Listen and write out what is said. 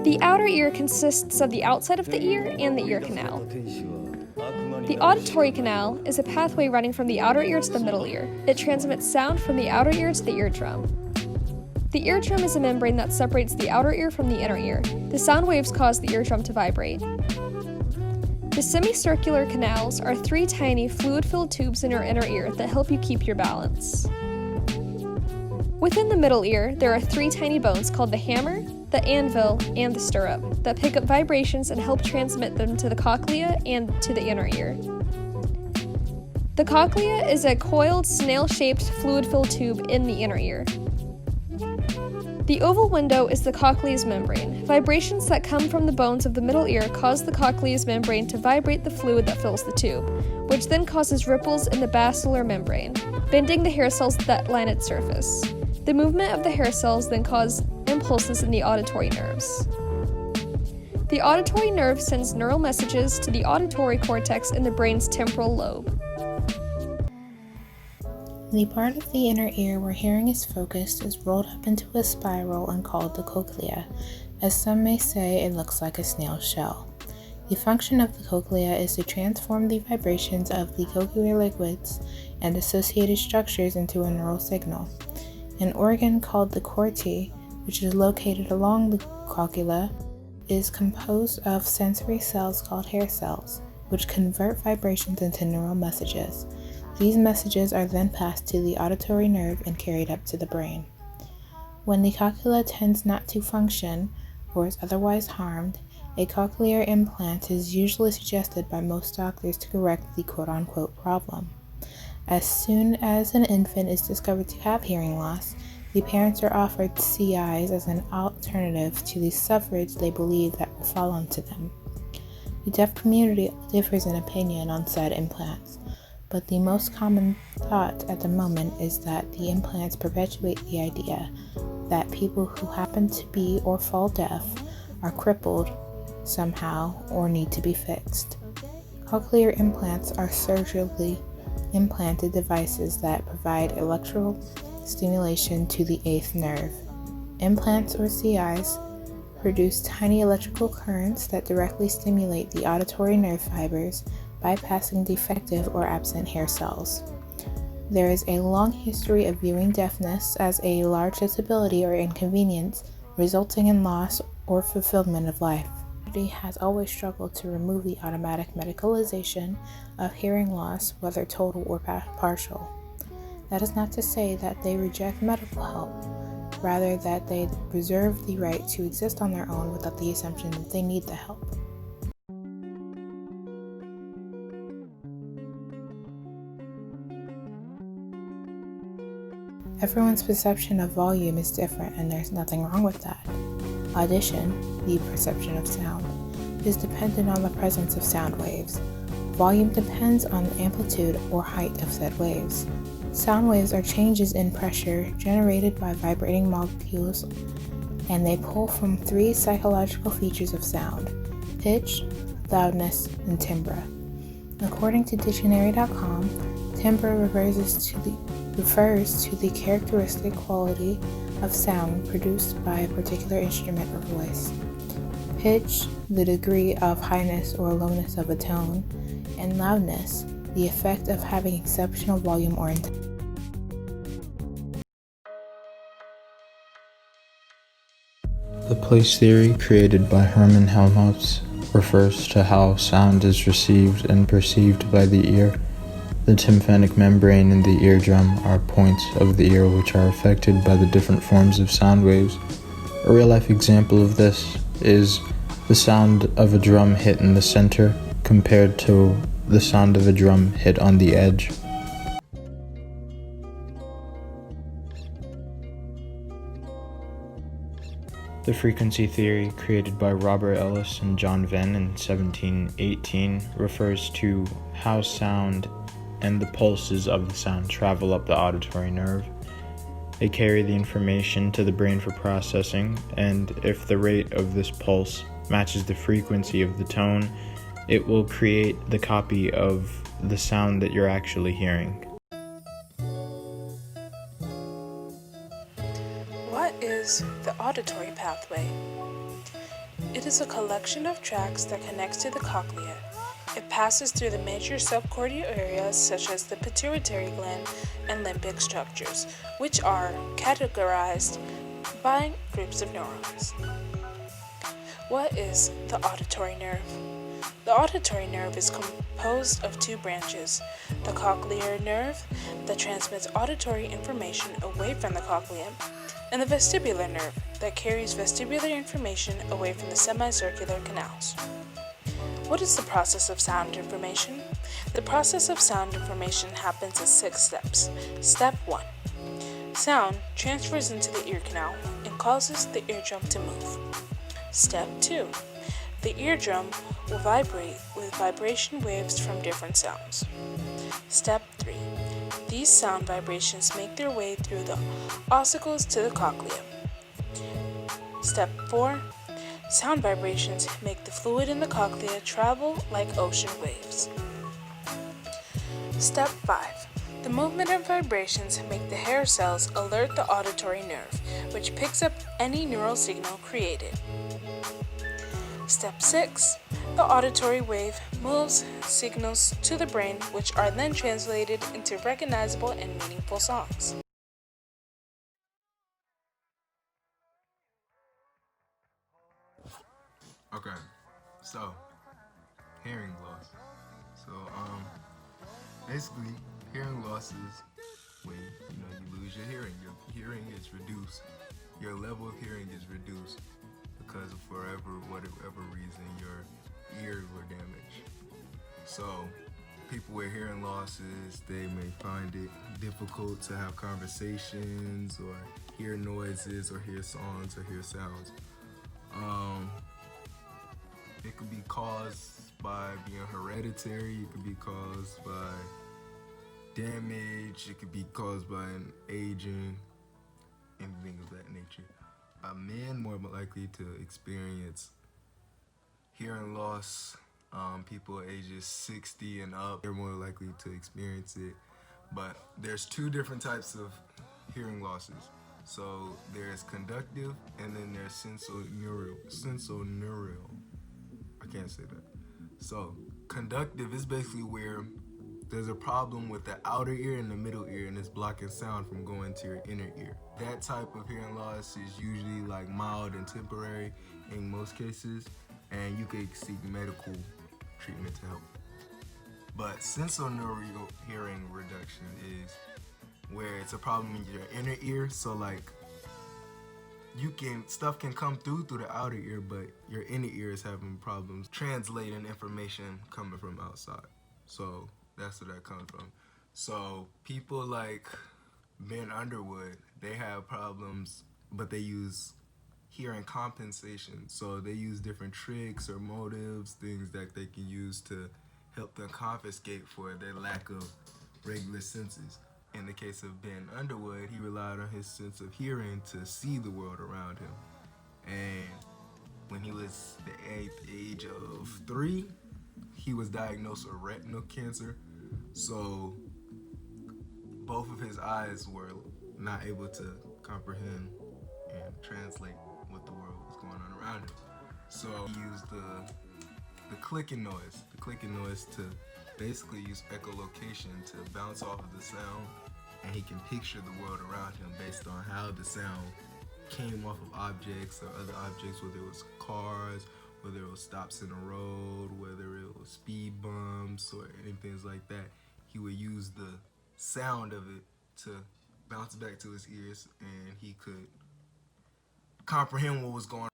The outer ear consists of the outside of the ear and the ear canal. The auditory canal is a pathway running from the outer ear to the middle ear. It transmits sound from the outer ear to the eardrum. The eardrum is a membrane that separates the outer ear from the inner ear. The sound waves cause the eardrum to vibrate. The semicircular canals are 3 tiny fluid-filled tubes in your inner ear that help you keep your balance. Within the middle ear, there are 3 tiny bones called the hammer, the anvil, and the stirrup that pick up vibrations and help transmit them to the cochlea and to the inner ear. The cochlea is a coiled, snail-shaped, fluid-filled tube in the inner ear. The oval window is the cochlea's membrane. Vibrations that come from the bones of the middle ear cause the cochlea's membrane to vibrate the fluid that fills the tube, which then causes ripples in the basilar membrane, bending the hair cells that line its surface. The movement of the hair cells then cause impulses in the auditory nerves. The auditory nerve sends neural messages to the auditory cortex in the brain's temporal lobe. The part of the inner ear where hearing is focused is rolled up into a spiral and called the cochlea. As some may say, it looks like a snail shell. The function of the cochlea is to transform the vibrations of the cochlear liquids and associated structures into a neural signal. An organ called the corti, which is located along the cochlea, is composed of sensory cells called hair cells, which convert vibrations into neural messages. These messages are then passed to the auditory nerve and carried up to the brain. When the cochlea tends not to function or is otherwise harmed, a cochlear implant is usually suggested by most doctors to correct the quote-unquote problem. As soon as an infant is discovered to have hearing loss, the parents are offered CIs as an alternative to the suffrage they believe that will fall onto them. The deaf community differs in opinion on said implants, but the most common thought at the moment is that the implants perpetuate the idea that people who happen to be or fall deaf are crippled somehow or need to be fixed. Cochlear implants are surgically implanted devices that provide electrical stimulation to the 8th nerve. Implants or CIs produce tiny electrical currents that directly stimulate the auditory nerve fibers, bypassing defective or absent hair cells. There is a long history of viewing deafness as a large disability or inconvenience, resulting in loss or fulfillment of life. Has always struggled to remove the automatic medicalization of hearing loss, whether total or partial. That is not to say that they reject medical help, rather that they reserve the right to exist on their own without the assumption that they need the help. Everyone's perception of volume is different, and there's nothing wrong with that. Audition, the perception of sound, is dependent on the presence of sound waves. Volume depends on the amplitude or height of said waves. Sound waves are changes in pressure generated by vibrating molecules, and they pull from 3 psychological features of sound: pitch, loudness, and timbre. According to dictionary.com, timbre refers to the characteristic quality of sound produced by a particular instrument or voice. Pitch, the degree of highness or lowness of a tone, and loudness, the effect of having exceptional volume or intensity. The place theory created by Hermann Helmholtz refers to how sound is received and perceived by the ear. The tympanic membrane and the eardrum are points of the ear which are affected by the different forms of sound waves. A real-life example of this is the sound of a drum hit in the center compared to the sound of a drum hit on the edge. The frequency theory, created by Robert Ellis and John Venn in 1718, refers to how sound and the pulses of the sound travel up the auditory nerve. They carry the information to the brain for processing, and if the rate of this pulse matches the frequency of the tone, it will create the copy of the sound that you're actually hearing. is the auditory pathway. It is a collection of tracts that connects to the cochlea. It passes through the major subcortical areas such as the pituitary gland and limbic structures, which are categorized by groups of neurons. What is the auditory nerve? The auditory nerve is composed of two branches, the cochlear nerve that transmits auditory information away from the cochlea, and the vestibular nerve that carries vestibular information away from the semicircular canals. What is the process of sound information? The process of sound information happens in 6 steps. Step 1. Sound transfers into the ear canal and causes the eardrum to move. Step 2. The eardrum will vibrate with vibration waves from different sounds. Step 3. These sound vibrations make their way through the ossicles to the cochlea. Step 4. Sound vibrations make the fluid in the cochlea travel like ocean waves. Step 5. The movement and vibrations make the hair cells alert the auditory nerve, which picks up any neural signal created. Step 6. The auditory wave moves signals to the brain, which are then translated into recognizable and meaningful songs. Okay, so hearing loss. So basically, hearing loss is when you lose your hearing. Your hearing is reduced. Your level of hearing is reduced because of whatever reason your ears were damaged. So people with hearing losses, they may find it difficult to have conversations or hear noises or hear songs or hear sounds. It could be caused by being hereditary, it could be caused by damage, it could be caused by an aging, and things of that nature. Men more likely to experience hearing loss. People ages 60 and up, they're more likely to experience it. But there's 2 different types of hearing losses. So there's conductive and then there's sensorineural. I can't say that. So conductive is basically where there's a problem with the outer ear and the middle ear and it's blocking sound from going to your inner ear. That type of hearing loss is usually like mild and temporary in most cases, and you could seek medical treatment to help. But sensorineural hearing reduction is where it's a problem in your inner ear, so like stuff can come through the outer ear, but your inner ear is having problems translating information coming from outside. So that's where that comes from. So people like Ben Underwood, they have problems, but they use hearing compensation. So they use different tricks or motives, things that they can use to help them confiscate for their lack of regular senses. In the case of Ben Underwood, he relied on his sense of hearing to see the world around him. And when he was the age of 3, he was diagnosed with retinal cancer. So both of his eyes were not able to comprehend and translate what the world was going on around him. So he used the clicking noise to basically use echolocation to bounce off of the sound, and he can picture the world around him based on how the sound came off of objects or other objects, whether it was cars, whether it was stops in the road, whether it was speed bumps or anything like that. He would use the sound of it to bounce back to his ears, and he could comprehend what was going on.